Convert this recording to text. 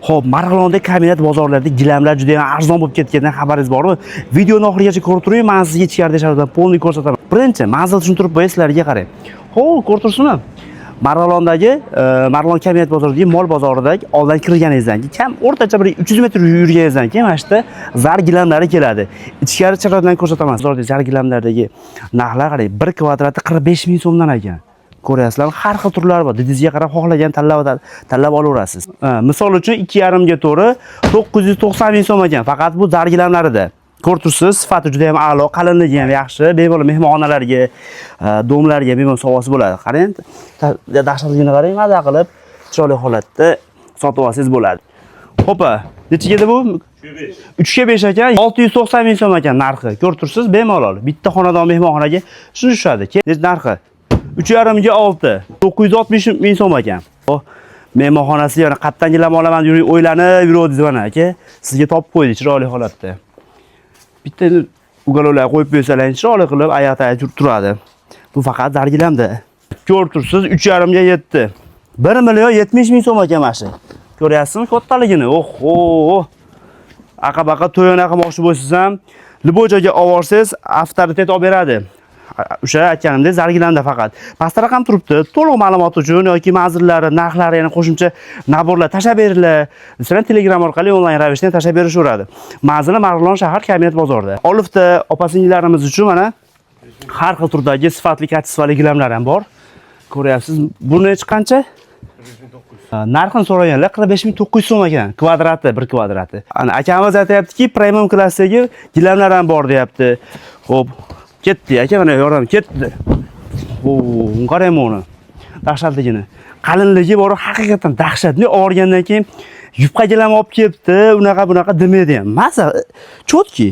Xo'p, Marg'ilonda kabinat bozorlarda gilamlar juda ham arzon bo'lib ketganidan xabaringiz bormi? Videoni oxirigacha ko'rib turing, men sizga ichkarida sharoitdan polni ko'rsataman. Birinchi, manzil tushuntirib qo'yay sizlarga qarang. Xo'p, ko'rib turibsizmi? Marg'ilondagi Marg'ilon kabinat bozoridagi mol bozoridagi oldan kirganingizdan keyin kam o'rtacha bir 300 metr yurganingizdan keyin mana shunda zar gilamlari keladi. Ichkari sharoitdan ko'rsataman. Bozordagi zar gilamlardagi narxlar qarang, 1 kvadrati 45 ming so'mdan ekan. Ko'ryapsizlarmi? Har xil turlari bor. Didingizga qarab xohlagan tanlab olaverasiz. Misol uchun 2,5 ga to'g'ri 990 ming so'm ekan. Faqat bu zar gilamlarida. Ko'rib tursiz, sifati juda ham a'lo, qalinligi ham yaxshi. Bemalol mehmonxonalarga, domlarga bemalol sovg'asi bo'ladi. Qarang, dahshatligini qarang, maza qilib, chiroyli holatda sotib olsangiz bo'ladi. Xo'pa, necha edi bu? 3 ga 5 ekan, 690 ming so'm ekan narxi. Ko'rib tursiz, bemalol bitta xonadon mehmonxonaga shuni tushadi. Narxi 3,5 ga 6, 960 ming so'm ekan. Mehmonxonasi yana qayerdan gilam olaman deb o'ylanib yuruvdingiz mana aka. Sizga topib qo'ydik chiroyli holatda. Bitta ugalollar qo'yib bersalar, chiroyli qilib oyoqda turadi. Bu faqat zargilamda. Ko'rib tursiz, 3,5 ga 7. 1 million 70 ming so'm ekan mana shu. Ko'ryapsizmi kattaligini? Oho! Aqa-baqa to'yona qilmoqchi bo'lsangiz ham, libojaga olvorsangiz, avtoritet olib beradi. O'sha aytganimdek zargilamda faqat. Pastda raqam turibdi. To'liq ma'lumot uchun yoki manzillari, narxlari, yana qo'shimcha naborlar tashab beringlar. Masalan, Telegram orqali onlayn ravishda tashab berishaveradi. Manzili Marg'ilon shahar kabinat bozorida. Olifta opa-singillarimiz uchun mana har xil turdagi sifatli kachestvali gilamlar ham bor. Ko'ryapsiz, buni hech qancha? Narxini so'raganlar 45.900 so'm ekan, kvadrati, 1 kvadrati. Ana akamiz aytayaptiki, premium klassdagi gilamlar ham bor deyapti. Xo'p, ketdi aka, mana yordam ketdi. Qarang buni. Dahshatligini. Qalinligi bor, haqiqatan dahshatli. Olgandan keyin yupqa gilam olib kelibdi, unaqa bunaqa demaydi ham. Masa, chotki.